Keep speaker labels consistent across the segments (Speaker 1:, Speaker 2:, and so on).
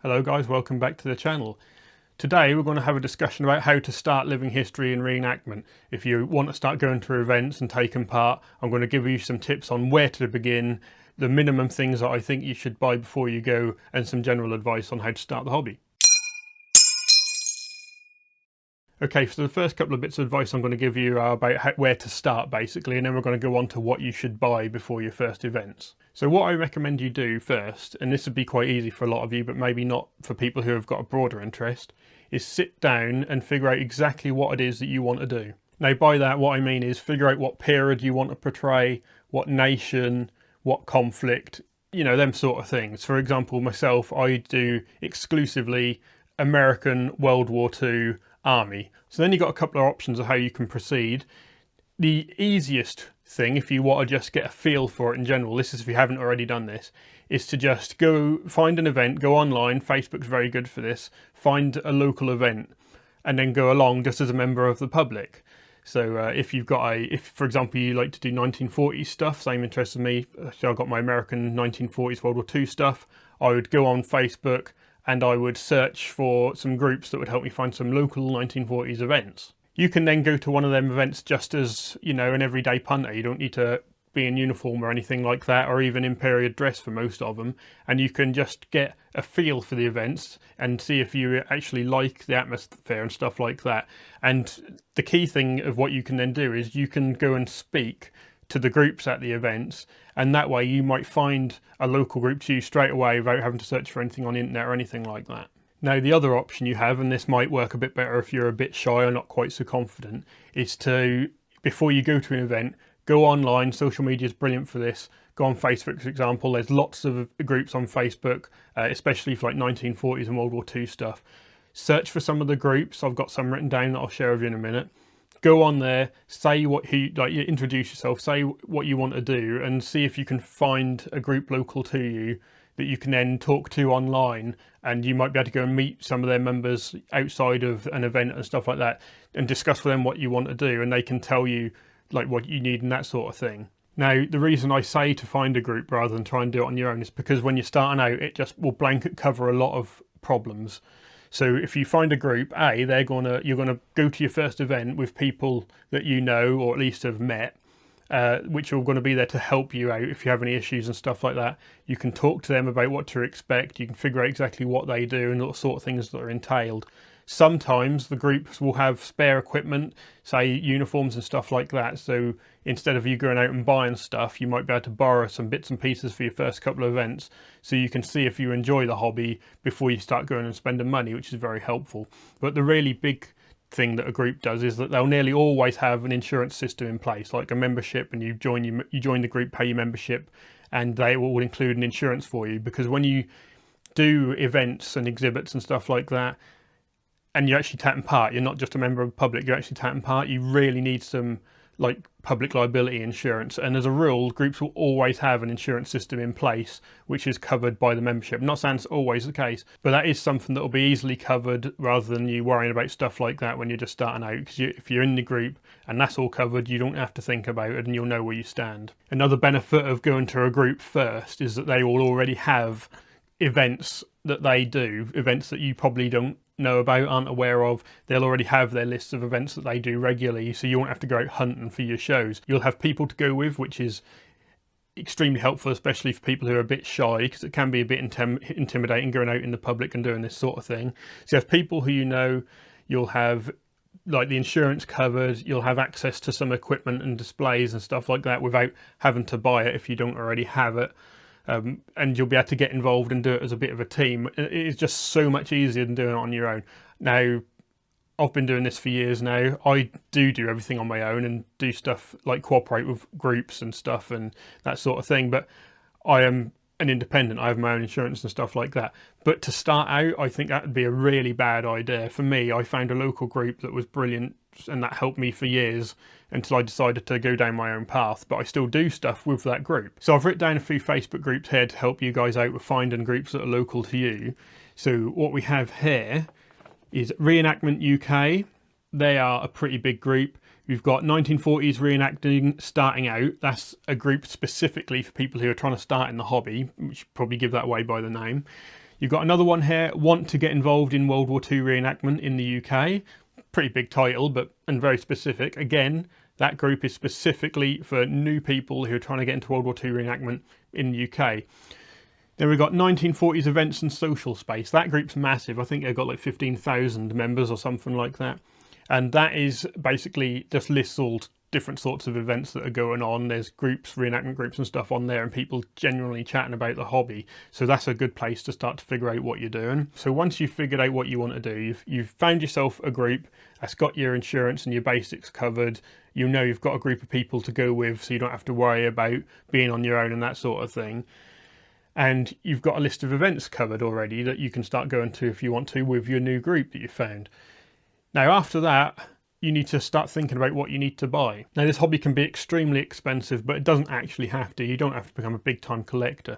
Speaker 1: Hello guys, welcome back to the channel. Today we're going to have a discussion about how to start living history in reenactment. If you want to start going to events and taking part, I'm going to give you some tips on where to begin, the minimum things that I think you should buy before you go, and some general advice on how to start the hobby. Okay, so the first couple of bits of advice I'm going to give you are about where to start basically, and then we're going to go on to what you should buy before your first events. So what I recommend you do first, and this would be quite easy for a lot of you, but maybe not for people who have got a broader interest, is sit down and figure out exactly what it is that you want to do. Now by that what I mean is figure out what period you want to portray, what nation, what conflict, you know, them sort of things. For example, myself, I do exclusively American World War II army. So then you've got a couple of options of how you can proceed. The easiest thing, if you want to just get a feel for it in general, this is if you haven't already done this, is to just go find an event, go online, Facebook's very good for this, find a local event and then go along just as a member of the public. So if you've got if for example you like to do 1940s stuff, same interest as me, so I've got my American 1940s World War II stuff, I would go on Facebook and I would search for some groups that would help me find some local 1940s events. You can then go to one of them events just as, you know, an everyday punter. You don't need to be in uniform or anything like that, or even in period dress for most of them, and you can just get a feel for the events and see if you actually like the atmosphere and stuff like that. And the key thing of what you can then do is you can go and speak to the groups at the events, and that way you might find a local group to you straight away without having to search for anything on the internet or anything like that. Now the other option you have, and this might work a bit better if you're a bit shy or not quite so confident, is to, before you go to an event, go online. Social media is brilliant for this. Go on Facebook, for example. There's lots of groups on Facebook, especially for like 1940s and World War II stuff. Search for some of the groups. I've got some written down that I'll share with you in a minute. Go on there, say you introduce yourself, say what you want to do, and see if you can find a group local to you that you can then talk to online, and you might be able to go and meet some of their members outside of an event and stuff like that, and discuss with them what you want to do, and they can tell you like what you need and that sort of thing. Now the reason I say to find a group rather than try and do it on your own is because when you're starting out it just will blanket cover a lot of problems. So if you find a group, you're gonna go to your first event with people that you know or at least have met, which are going to be there to help you out if you have any issues and stuff like that. You can talk to them about what to expect. You can figure out exactly what they do and what sort of things that are entailed. Sometimes the groups will have spare equipment, say uniforms and stuff like that. So instead of you going out and buying stuff, you might be able to borrow some bits and pieces for your first couple of events, so you can see if you enjoy the hobby before you start going and spending money, which is very helpful. But the really big thing that a group does is that they'll nearly always have an insurance system in place, like a membership, and you join the group, pay your membership, and they will include an insurance for you. Because when you do events and exhibits and stuff like that, and you're actually taking part, you're not just a member of the public, you're actually taking part, you really need some like public liability insurance. And as a rule, groups will always have an insurance system in place which is covered by the membership. I'm not saying it's always the case, but that is something that will be easily covered rather than you worrying about stuff like that when you're just starting out. Because if you're in the group and that's all covered, you don't have to think about it and you'll know where you stand. Another benefit of going to a group first is that they will already have events that they do, events that you probably don't know about, aren't aware of. They'll already have their lists of events that they do regularly, so you won't have to go out hunting for your shows. You'll have people to go with, which is extremely helpful, especially for people who are a bit shy, because it can be a bit intimidating going out in the public and doing this sort of thing. So you have people who you know, you'll have like the insurance covered, you'll have access to some equipment and displays and stuff like that without having to buy it if you don't already have it. And you'll be able to get involved and do it as a bit of a team. It's just so much easier than doing it on your own. Now, I've been doing this for years now. I do everything on my own and do stuff like cooperate with groups and stuff and that sort of thing. But I am an independent. I have my own insurance and stuff like that. But to start out, I think that would be a really bad idea. For me, I found a local group that was brilliant and that helped me for years until I decided to go down my own path, but I still do stuff with that group. So I've written down a few Facebook groups here to help you guys out with finding groups that are local to you. So what we have here is Reenactment UK. They are a pretty big group. We've got 1940s reenacting starting out. That's a group specifically for people who are trying to start in the hobby, which probably give that away by the name. You've got another one here, want to get involved in World War II reenactment in the UK. Pretty big title, and very specific. Again, that group is specifically for new people who are trying to get into World War II reenactment in the UK. Then we've got 1940s events and social space. That group's massive. I think they've got like 15,000 members or something like that. And that is basically just lists all different sorts of events that are going on. There's groups, reenactment groups and stuff on there, and people generally chatting about the hobby. So that's a good place to start to figure out what you're doing. So once you've figured out what you want to do, you've found yourself a group that's got your insurance and your basics covered. You know you've got a group of people to go with, so you don't have to worry about being on your own and that sort of thing. And you've got a list of events covered already that you can start going to if you want to with your new group that you found. Now after that, you need to start thinking about what you need to buy. Now this hobby can be extremely expensive, but it doesn't actually have to. You don't have to become a big time collector.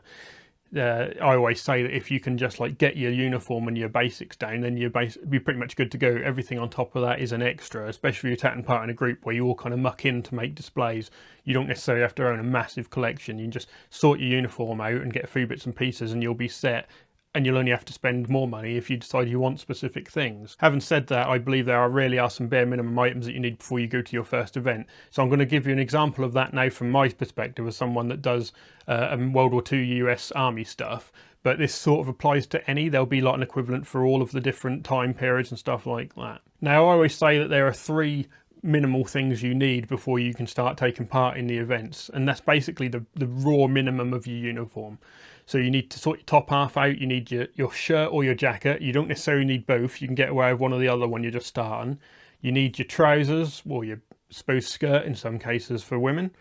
Speaker 1: I always say that if you can just like get your uniform and your basics down, then you're pretty much good to go. Everything on top of that is an extra, especially if you're taking part in a group where you all kind of muck in to make displays. You don't necessarily have to own a massive collection. You can just sort your uniform out and get a few bits and pieces and you'll be set. And you'll only have to spend more money if you decide you want specific things. Having said that, I believe there really are some bare minimum items that you need before you go to your first event. So I'm going to give you an example of that now from my perspective as someone that does World War II US Army stuff. But this sort of applies to any. There'll be like an equivalent for all of the different time periods and stuff like that. Now I always say that there are 3 minimal things you need before you can start taking part in the events, and that's basically the raw minimum of your uniform. So you need to sort your top half out, you need your shirt or your jacket. You don't necessarily need both, you can get away with one or the other when you're just starting. You need your trousers, or your supposed skirt in some cases for women,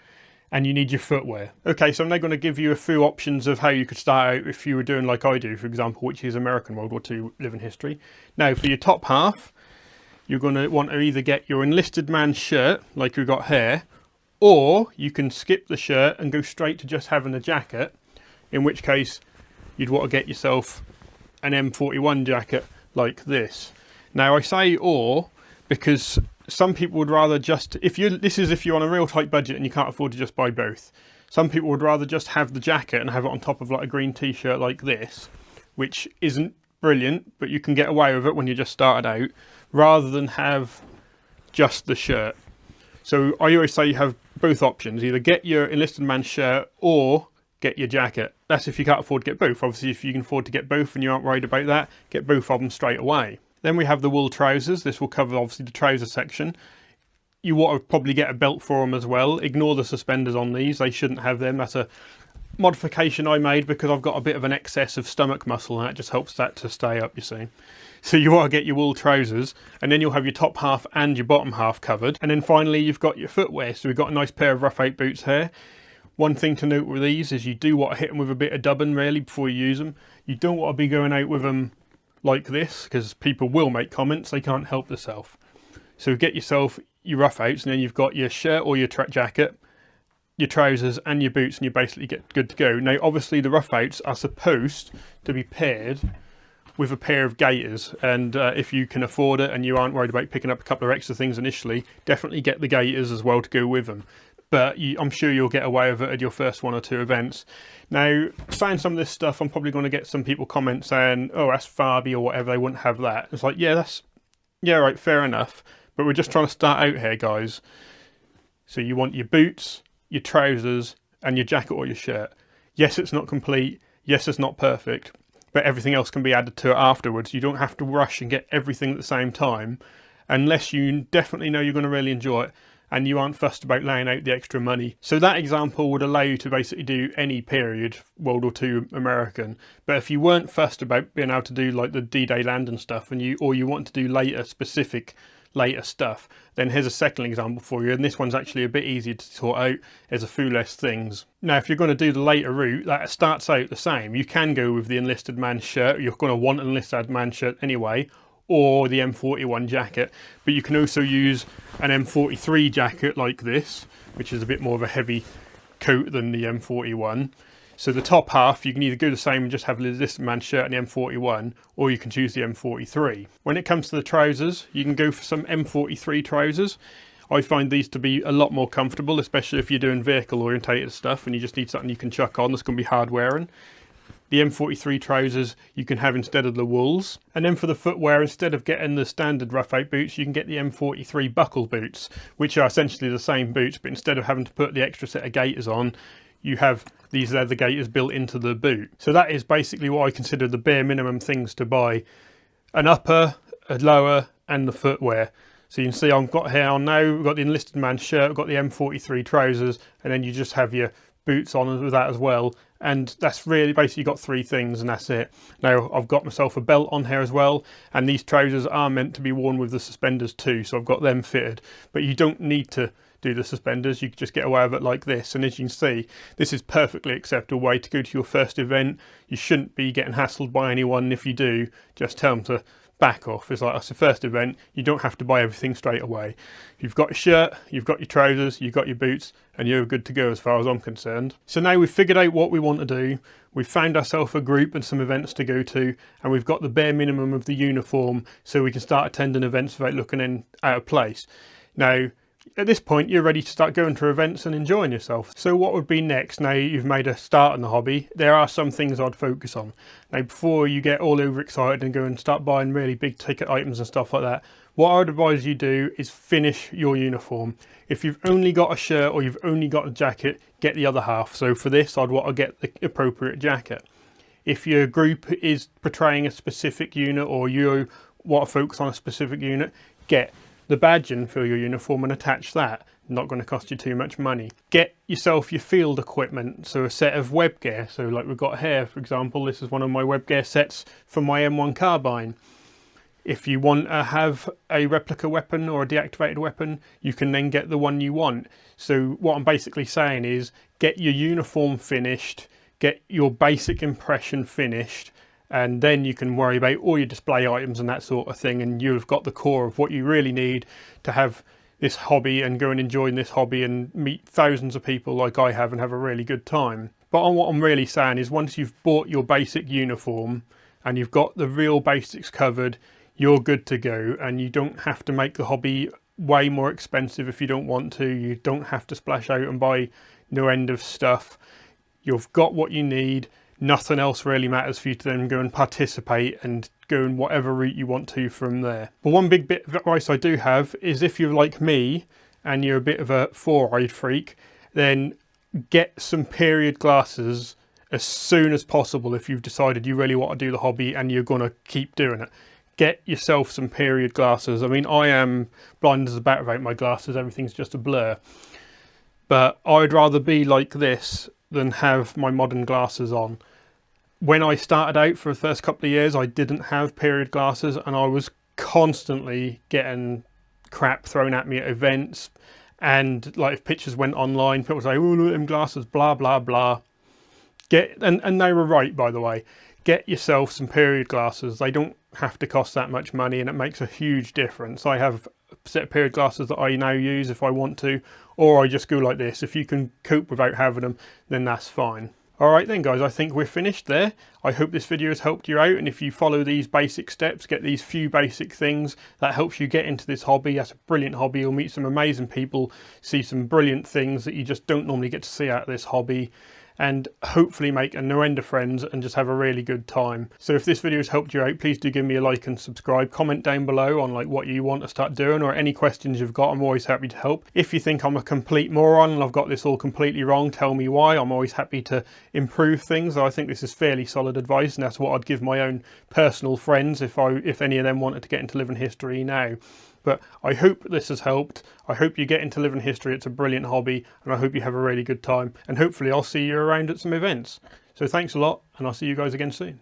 Speaker 1: and you need your footwear. Okay, so I'm now going to give you a few options of how you could start out if you were doing like I do, for example, which is American World War II living history. Now for your top half, you're going to want to either get your enlisted man shirt, like we've got here, or you can skip the shirt and go straight to just having a jacket, in which case you'd want to get yourself an M41 jacket like this. Now I say or because some people would rather just, this is if you're on a real tight budget and you can't afford to just buy both. Some people would rather just have the jacket and have it on top of like a green t-shirt like this, which isn't brilliant, but you can get away with it when you just started out, rather than have just the shirt. So I always say you have both options, either get your enlisted man shirt or get your jacket. That's if you can't afford to get both. Obviously if you can afford to get both and you aren't worried about that, get both of them straight away. Then we have the wool trousers. This will cover obviously the trouser section. You want to probably get a belt for them as well. Ignore the suspenders on these, they shouldn't have them. That's a modification I made because I've got a bit of an excess of stomach muscle and that just helps that to stay up, you see. So you want to get your wool trousers, and then you'll have your top half and your bottom half covered. And then finally you've got your footwear. So we've got a nice pair of rough out boots here. One thing to note with these is you do want to hit them with a bit of dubbing really before you use them. You don't want to be going out with them like this because people will make comments, they can't help themselves. So get yourself your rough outs, and then you've got your shirt or your jacket, your trousers and your boots, and you basically get good to go. Now obviously the rough outs are supposed to be paired with a pair of gaiters, and if you can afford it and you aren't worried about picking up a couple of extra things initially, definitely get the gaiters as well to go with them. But I'm sure you'll get away with it at your first 1 or 2 events. Now, saying some of this stuff, I'm probably going to get some people comment saying, oh, that's Farby or whatever, they wouldn't have that. It's like, yeah, right, fair enough. But we're just trying to start out here, guys. So you want your boots, your trousers, and your jacket or your shirt. Yes, it's not complete. Yes, it's not perfect. But everything else can be added to it afterwards. You don't have to rush and get everything at the same time, unless you definitely know you're going to really enjoy it and you aren't fussed about laying out the extra money. So that example would allow you to basically do any period, World War II American. But if you weren't fussed about being able to do like the D-Day landing stuff, and you want to do later stuff, then here's a second example for you, and this one's actually a bit easier to sort out. There's a few less things. Now if you're going to do the later route, that starts out the same. You can go with the enlisted man shirt, you're going to want an enlisted man shirt anyway, or the M41 jacket, but you can also use an M43 jacket like this, which is a bit more of a heavy coat than the M41. So the top half, you can either go the same and just have the enlisted man shirt and the M41, or you can choose the M43. When it comes to the trousers, you can go for some M43 trousers. I find these to be a lot more comfortable, especially if you're doing vehicle orientated stuff and you just need something you can chuck on that's going to be hard wearing. the M43 trousers you can have instead of the wools. And then for the footwear, instead of getting the standard rough out boots, you can get the M43 buckle boots, which are essentially the same boots, but instead of having to put the extra set of gaiters on, you have these leather gaiters built into the boot. So that is basically what I consider the bare minimum things to buy: an upper, a lower, and the footwear. So you can see I've got here on now, we've got the enlisted man shirt, we've got the M43 trousers, and then you just have your boots on with that as well. And that's really basically got three things, and that's it. Now I've got myself a belt on here as well, and these trousers are meant to be worn with the suspenders too, so I've got them fitted. But you don't need to do the suspenders, you can just get away with it like this. And as you can see, this is perfectly acceptable way to go to your first event. You shouldn't be getting hassled by anyone. If you do, just tell them to back off. It's like, it's the first event, you don't have to buy everything straight away. You've got your shirt, you've got your trousers, you've got your boots, and you're good to go as far as I'm concerned. So now we've figured out what we want to do, we've found ourselves a group and some events to go to, and we've got the bare minimum of the uniform so we can start attending events without looking out of place. Now at this point you're ready to start going to events and enjoying yourself. So what would be next now you've made a start in the hobby? There are some things I'd focus on. Now before you get all overexcited and go and start buying really big ticket items and stuff like that, what I would advise you do is finish your uniform. If you've only got a shirt or you've only got a jacket, get the other half. So for this I'd want to get the appropriate jacket. If your group is portraying a specific unit or you want to focus on a specific unit, get the badging for your uniform and attach that. Not going to cost you too much money. Get yourself your field equipment, so a set of web gear. So like we've got here, for example, this is one of my web gear sets for my M1 carbine. If you want to have a replica weapon or a deactivated weapon, you can then get the one you want. So what I'm basically saying is get your uniform finished, get your basic impression finished, and then you can worry about all your display items and that sort of thing, and you've got the core of what you really need to have this hobby and go and enjoy this hobby and meet thousands of people like I have and have a really good time. But what I'm really saying is once you've bought your basic uniform and you've got the real basics covered, you're good to go, and you don't have to make the hobby way more expensive if you don't want to. You don't have to splash out and buy no end of stuff. You've got what you need. Nothing else really matters for you to then go and participate and go in whatever route you want to from there. But one big bit of advice I do have is if you're like me and you're a bit of a four-eyed freak, then get some period glasses as soon as possible if you've decided you really want to do the hobby and you're going to keep doing it. Get yourself some period glasses. I mean, I am blind as a bat without my glasses, everything's just a blur. But I'd rather be like this than have my modern glasses on. When I started out for the first couple of years, I didn't have period glasses and I was constantly getting crap thrown at me at events. And like if pictures went online, people say, oh, look at them glasses, blah, blah, blah. And they were right, by the way. Get yourself some period glasses. They don't have to cost that much money and it makes a huge difference. I have a set of period glasses that I now use if I want to, or I just go like this. If you can cope without having them, then that's fine. Alright then guys, I think we're finished there. I hope this video has helped you out, and if you follow these basic steps, get these few basic things, that helps you get into this hobby. That's a brilliant hobby. You'll meet some amazing people, see some brilliant things that you just don't normally get to see out of this hobby, and hopefully make a no end of friends and just have a really good time. So if this video has helped you out, please do give me a like and subscribe. Comment down below on like what you want to start doing or any questions you've got. I'm always happy to help. If you think I'm a complete moron and I've got this all completely wrong, tell me why. I'm always happy to improve things. I think this is fairly solid advice, and that's what I'd give my own personal friends if any of them wanted to get into living history now. But I hope this has helped. I hope you get into living history. It's a brilliant hobby, and I hope you have a really good time. And hopefully I'll see you around at some events. So thanks a lot, and I'll see you guys again soon.